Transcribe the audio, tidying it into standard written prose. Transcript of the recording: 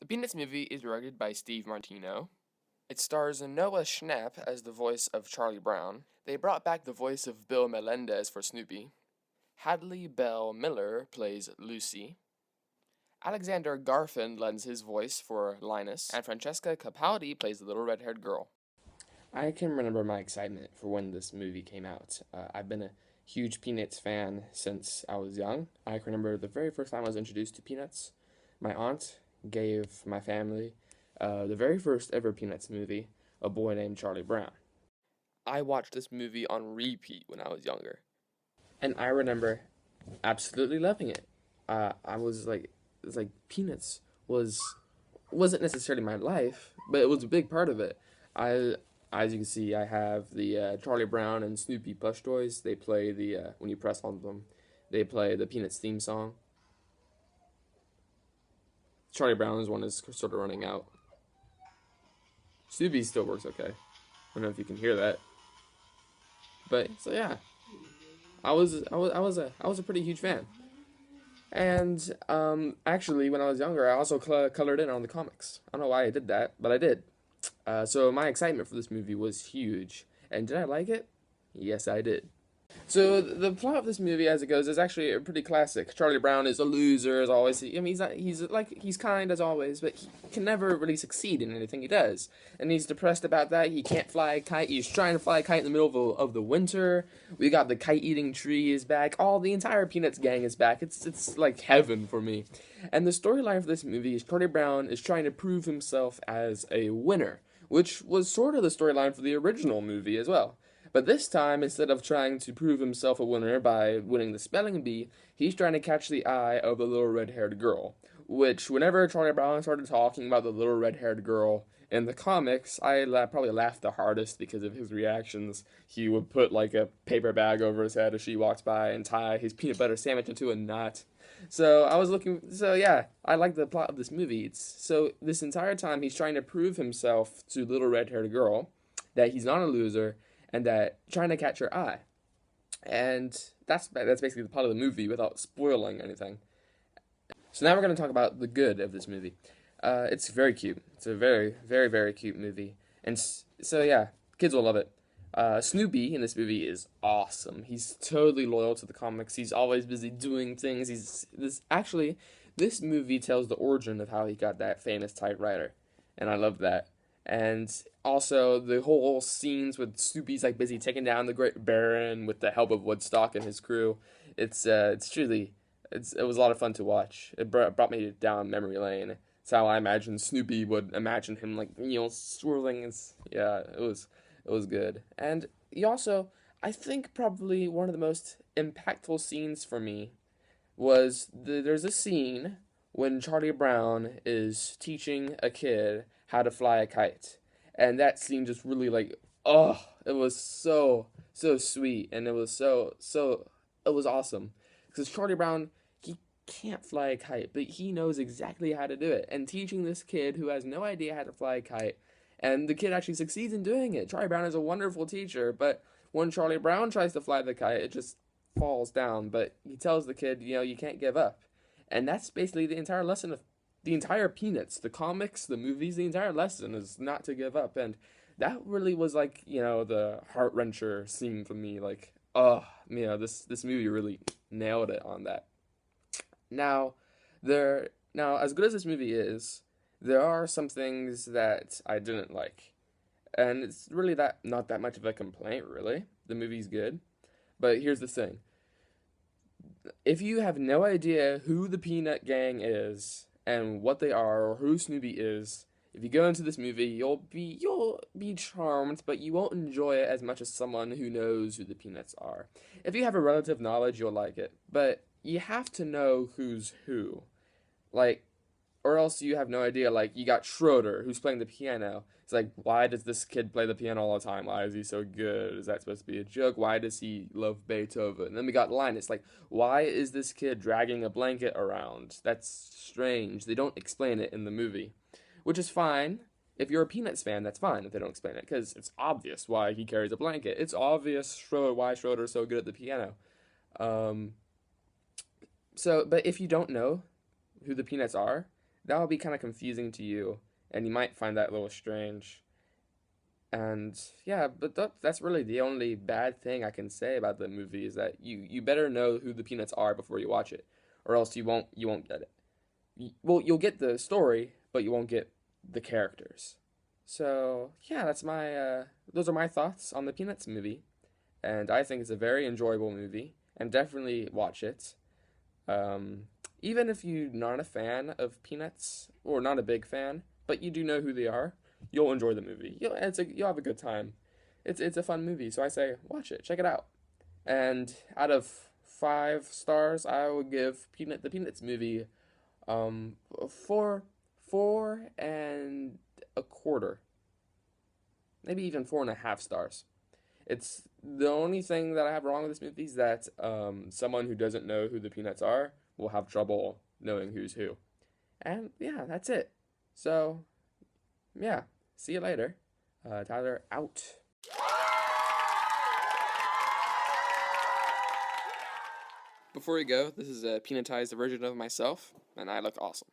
The Peanuts movie is directed by Steve Martino. It stars Noah Schnapp as the voice of Charlie Brown. They brought back the voice of Bill Melendez for Snoopy. Hadley Bell Miller plays Lucy. Alexander Garfin lends his voice for Linus, and Francesca Capaldi plays the little red-haired girl. I can remember my excitement for when this movie came out. I've been a huge Peanuts fan since I was young. I can remember the very first time I was introduced to Peanuts. My aunt gave my family the very first ever Peanuts movie, A Boy Named Charlie Brown. I watched this movie on repeat when I was younger. And I remember absolutely loving it. I was like, it's like Peanuts wasn't necessarily my life, but it was a big part of it. As you can see, I have the Charlie Brown and Snoopy plush toys. They play when you press on them, they play the Peanuts theme song. Charlie Brown's one is sort of running out. Snoopy still works okay. I don't know if you can hear that, but so yeah, I was a pretty huge fan. And actually, when I was younger, I also colored in on the comics. I don't know why I did that, but I did. So my excitement for this movie was huge. And did I like it? Yes, I did. So the plot of this movie, as it goes, is actually a pretty classic. Charlie Brown is a loser, as always. I mean, he's kind as always, but he can never really succeed in anything he does. And he's depressed about that. He can't fly a kite. He's trying to fly a kite in the middle of the winter. We got the kite-eating tree is back. The entire Peanuts gang is back. It's like heaven for me. And the storyline for this movie is Charlie Brown is trying to prove himself as a winner, which was sort of the storyline for the original movie as well. But this time, instead of trying to prove himself a winner by winning the spelling bee, he's trying to catch the eye of the little red-haired girl. Which, whenever Charlie Brown started talking about the little red-haired girl in the comics, I probably laughed the hardest because of his reactions. He would put like a paper bag over his head as she walks by and tie his peanut butter sandwich into a knot. So yeah, I like the plot of this movie. So this entire time he's trying to prove himself to little red-haired girl that he's not a loser and that trying to catch her eye. And that's basically the plot of the movie without spoiling anything. So now we're going to talk about the good of this movie. It's very cute. It's a very, very, very cute movie. And so yeah, kids will love it. Snoopy in this movie is awesome. He's totally loyal to the comics. He's always busy doing things. This movie tells the origin of how he got that famous typewriter. And I love that. And also the whole scenes with Snoopy's like busy taking down the Great Baron with the help of Woodstock and his crew. It was a lot of fun to watch. It brought me down memory lane. It's how I imagine Snoopy would imagine him like swirling. It was good. And he also, I think probably one of the most impactful scenes for me was there's a scene when Charlie Brown is teaching a kid how to fly a kite. And that scene just really it was so sweet, and it was it was awesome. Because Charlie Brown, he can't fly a kite, but he knows exactly how to do it. And teaching this kid who has no idea how to fly a kite, and the kid actually succeeds in doing it. Charlie Brown is a wonderful teacher, but when Charlie Brown tries to fly the kite, it just falls down. But he tells the kid, you can't give up. And that's basically the entire lesson of the entire Peanuts, the comics, the movies, the entire lesson is not to give up. And that really was the heart wrencher scene for me. This movie really nailed it on that. Now, as good as this movie is, there are some things that I didn't like. And it's really not that much of a complaint, really. The movie's good. But here's the thing. If you have no idea who the Peanut Gang is and what they are or who Snoopy is, if you go into this movie, you'll be charmed, but you won't enjoy it as much as someone who knows who the Peanuts are. If you have a relative knowledge, you'll like it, but you have to know who's who. Or else you have no idea. You got Schroeder, who's playing the piano. It's like, why does this kid play the piano all the time? Why is he so good? Is that supposed to be a joke? Why does he love Beethoven? And then we got Linus. Why is this kid dragging a blanket around? That's strange. They don't explain it in the movie. Which is fine. If you're a Peanuts fan, that's fine if they don't explain it. Because it's obvious why he carries a blanket. It's obvious why Schroeder's so good at the piano. But if you don't know who the Peanuts are, that'll be kind of confusing to you, and you might find that a little strange. And yeah, but that's really the only bad thing I can say about the movie is that you better know who the Peanuts are before you watch it, or else you won't get it. Well, you'll get the story, but you won't get the characters. So yeah, that's my those are my thoughts on the Peanuts movie, and I think it's a very enjoyable movie, and definitely watch it. Um, Even if you're not a fan of Peanuts or not a big fan, but you do know who they are, you'll enjoy the movie. You'll have a good time. It's a fun movie, so I say watch it, check it out. And out of 5 stars, I would give the Peanuts movie um four and a quarter, maybe even 4.5 stars. It's the only thing that I have wrong with this movie is that someone who doesn't know who the Peanuts are will have trouble knowing who's who. And yeah, that's it. So yeah, see you later. Tyler out. Before we go, this is a peanutized version of myself, and I look awesome.